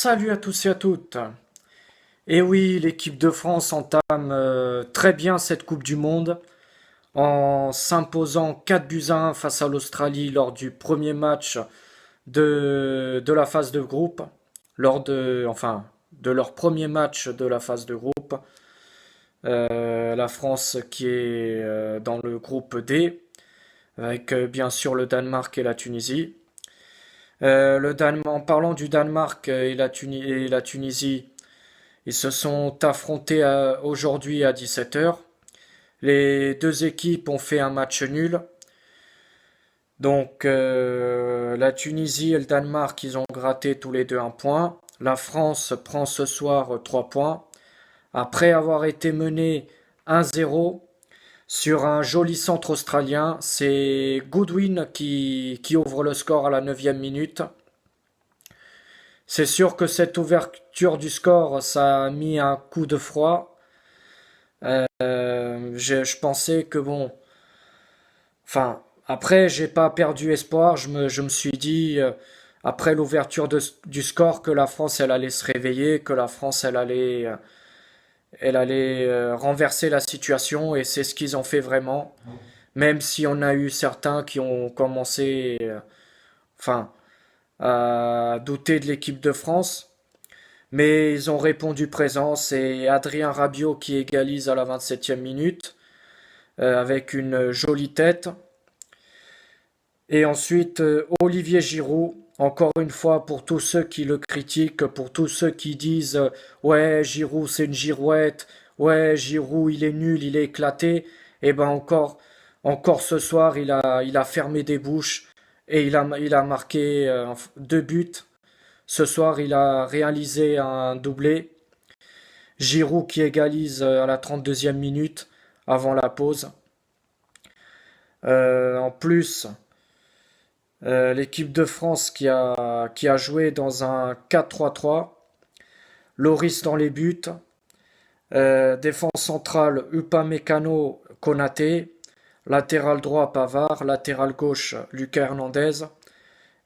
Salut à tous et à toutes. Et oui, l'équipe de France entame très bien cette Coupe du Monde en s'imposant 4 buts à 1 face à l'Australie lors du premier match de la phase de groupe, de leur premier match de la phase de groupe. La France qui est dans le groupe D, avec bien sûr le Danemark et la Tunisie. En parlant du Danemark et la Tunisie, ils se sont affrontés aujourd'hui à 17 heures. Les deux équipes ont fait un match nul. Donc la Tunisie et le Danemark, ils ont gratté tous les deux un point. La France prend ce soir 3 points. Après avoir été mené 1-0 sur un joli centre australien, c'est Goodwin qui ouvre le score à la 9e minute. C'est sûr que cette ouverture du score, ça a mis un coup de froid. Je pensais que bon, après, j'ai pas perdu espoir. Je me suis dit, après l'ouverture du score, que la France, elle allait se réveiller, que la France, elle allait renverser la situation, et c'est ce qu'ils ont fait vraiment. Même si on a eu certains qui ont commencé, enfin, à douter de l'équipe de France. Mais ils ont répondu présent. C'est Adrien Rabiot qui égalise à la 27e minute avec une jolie tête. Et ensuite, Olivier Giroud, encore une fois, pour tous ceux qui le critiquent, pour tous ceux qui disent ouais, Giroud c'est une girouette, ouais, Giroud il est nul, il est éclaté, et ben encore ce soir, il a fermé des bouches et il a marqué 2 buts. Ce soir, il a réalisé un doublé. Giroud qui égalise à la 32e minute avant la pause. En plus, l'équipe de France qui a joué dans un 4-3-3. Loris dans les buts. Défense centrale, Upamecano, Konaté. Latéral droit, Pavard. Latéral gauche, Lucas Hernandez.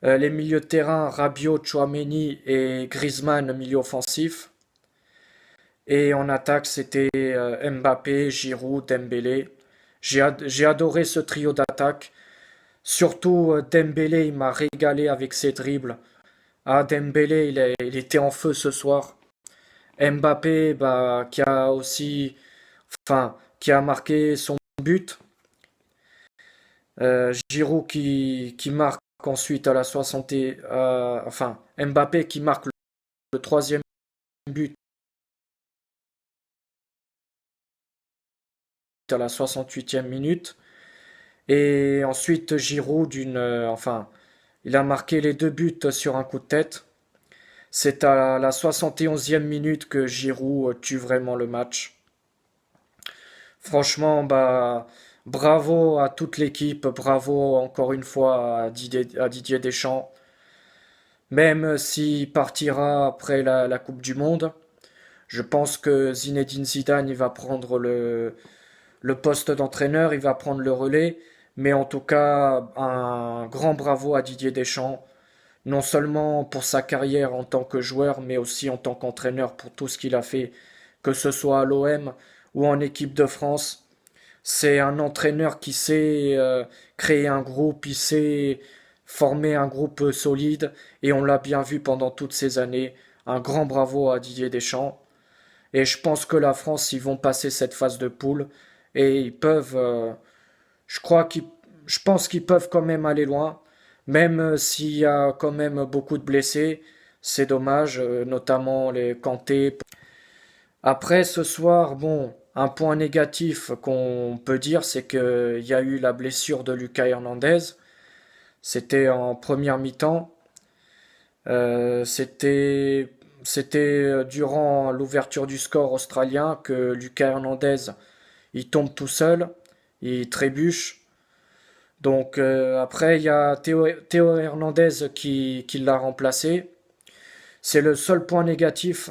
Les milieux de terrain, Rabiot, Chouameni et Griezmann, milieu offensif. Et en attaque, c'était Mbappé, Giroud, Dembélé. J'ai adoré ce trio d'attaque. Surtout Dembélé, il m'a régalé avec ses dribbles. Ah, Dembélé, il était en feu ce soir. Mbappé, bah, qui a marqué son but. Giroud qui marque ensuite à la 60, Mbappé qui marque le troisième but à la 68e minute. Et ensuite Giroud il a marqué les 2 buts sur un coup de tête. C'est à la 71e minute que Giroud tue vraiment le match. Franchement, bah, bravo à toute l'équipe, bravo encore une fois à Didier Deschamps. Même s'il partira après la Coupe du Monde, je pense que Zinedine Zidane il va prendre le poste d'entraîneur, il va prendre le relais. Mais en tout cas, un grand bravo à Didier Deschamps, non seulement pour sa carrière en tant que joueur, mais aussi en tant qu'entraîneur pour tout ce qu'il a fait, que ce soit à l'OM ou en équipe de France. C'est un entraîneur qui sait créer un groupe, il sait former un groupe solide, et on l'a bien vu pendant toutes ces années. Un grand bravo à Didier Deschamps. Et je pense que la France, ils vont passer cette phase de poule, et ils peuvent, je crois qu'ils, je pense qu'ils peuvent quand même aller loin, même s'il y a quand même beaucoup de blessés. C'est dommage, notamment les Kanté. Après, ce soir, bon, un point négatif qu'on peut dire, c'est qu'il y a eu la blessure de Lucas Hernandez. C'était en première mi-temps. Euh, c'était, c'était durant l'ouverture du score australien que Lucas Hernandez, il tombe tout seul, il trébuche. Donc après, il y a Théo Hernandez qui l'a remplacé. C'est le seul point négatif.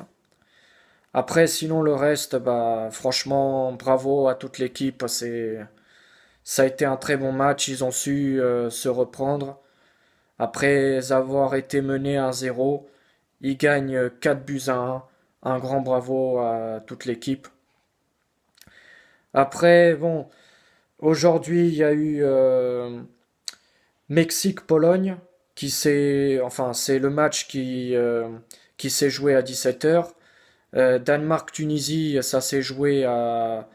Après, sinon le reste, bah franchement, bravo à toute l'équipe. Ça a été un très bon match. Ils ont su se reprendre après avoir été menés 1-0. Ils gagnent 4 buts à 1. Un grand bravo à toute l'équipe. Après, bon, aujourd'hui, il y a eu Mexique-Pologne, enfin, c'est le match qui s'est joué à 17 h. Danemark-Tunisie, ça s'est joué à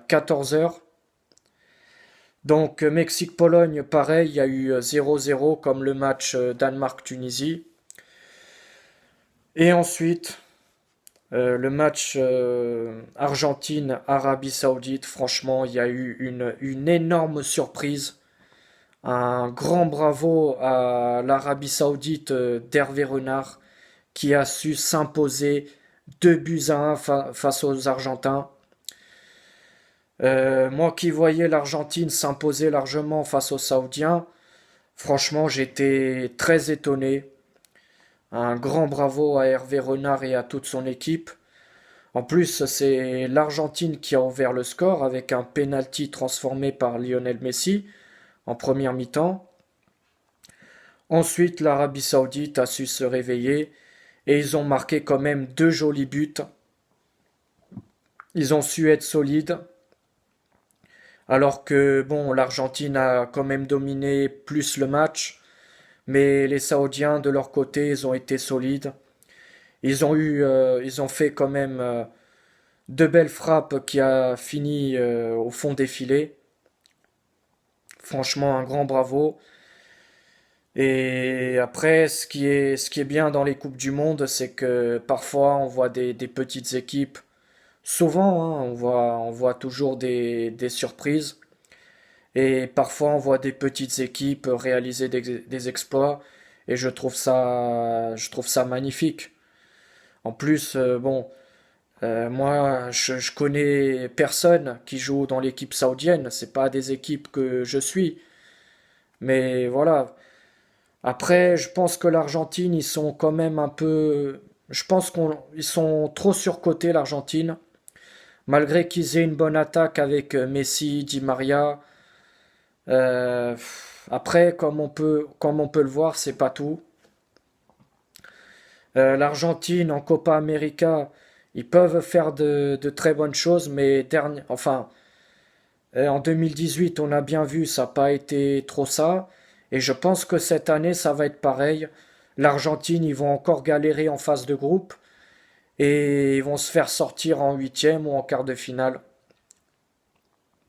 14 h. Donc Mexique-Pologne, pareil, il y a eu 0-0 comme le match Danemark-Tunisie. Et ensuite, le match Argentine-Arabie Saoudite, franchement, il y a eu une énorme surprise. Un grand bravo à l'Arabie Saoudite d'Hervé Renard qui a su s'imposer 2 buts à 1 face aux Argentins. Moi qui voyais l'Argentine s'imposer largement face aux Saoudiens, franchement j'étais très étonné. Un grand bravo à Hervé Renard et à toute son équipe. En plus, c'est l'Argentine qui a ouvert le score avec un penalty transformé par Lionel Messi en première mi-temps. Ensuite, l'Arabie Saoudite a su se réveiller et ils ont marqué quand même 2 jolis buts. Ils ont su être solides. Alors que bon, l'Argentine a quand même dominé plus le match, mais les Saoudiens de leur côté, ils ont été solides. Ils ont fait quand même 2 belles frappes qui a fini au fond des filets. Franchement, un grand bravo. Et après, ce qui est bien dans les Coupes du Monde, c'est que parfois on voit des petites équipes. Souvent, hein, on voit toujours des surprises. Et parfois, on voit des petites équipes réaliser des exploits. Et je trouve ça magnifique. En plus, bon, moi, je connais personne qui joue dans l'équipe saoudienne. C'est pas des équipes que je suis. Mais voilà. Après, je pense que l'Argentine, ils sont quand même un peu. Je pense qu'ils sont trop surcotés, l'Argentine. Malgré qu'ils aient une bonne attaque avec Messi, Di Maria. Euh, Après, comme on peut le voir, c'est pas tout. L'Argentine en Copa América, ils peuvent faire de très bonnes choses, mais en 2018, on a bien vu, ça n'a pas été trop ça. Et je pense que cette année, ça va être pareil. L'Argentine, ils vont encore galérer en phase de groupe et ils vont se faire sortir en huitième ou en quart de finale.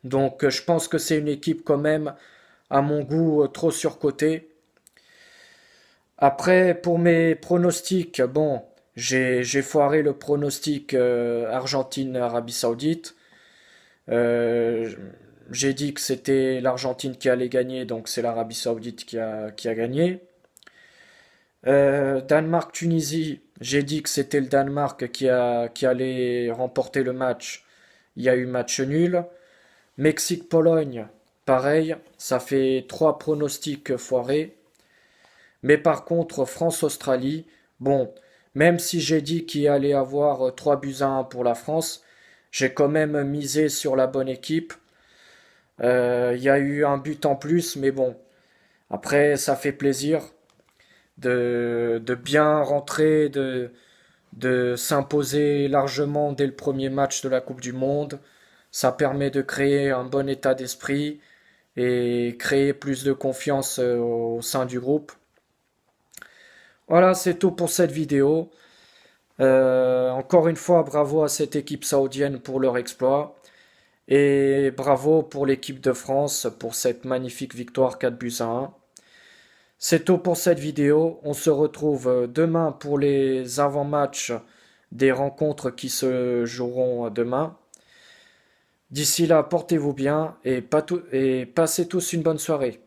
Donc, je pense que c'est une équipe quand même, à mon goût, trop surcotée. Après, pour mes pronostics, bon, j'ai foiré le pronostic Argentine-Arabie Saoudite. Euh, j'ai dit que c'était l'Argentine qui allait gagner, donc c'est l'Arabie Saoudite qui a gagné. Danemark-Tunisie, j'ai dit que c'était le Danemark qui allait remporter le match. Il y a eu match nul. Mexique-Pologne, pareil, ça fait 3 pronostics foirés. Mais par contre, France-Australie, bon, même si j'ai dit qu'il allait avoir 3 buts à 1 pour la France, j'ai quand même misé sur la bonne équipe. Il y a eu un but en plus, mais bon, après, ça fait plaisir de bien rentrer, de s'imposer largement dès le premier match de la Coupe du Monde. Ça permet de créer un bon état d'esprit et créer plus de confiance au sein du groupe. Voilà, c'est tout pour cette vidéo. Encore une fois, bravo à cette équipe saoudienne pour leur exploit. Et bravo pour l'équipe de France pour cette magnifique victoire 4 buts à 1. C'est tout pour cette vidéo. On se retrouve demain pour les avant-matchs des rencontres qui se joueront demain. D'ici là, portez-vous bien et passez tous une bonne soirée.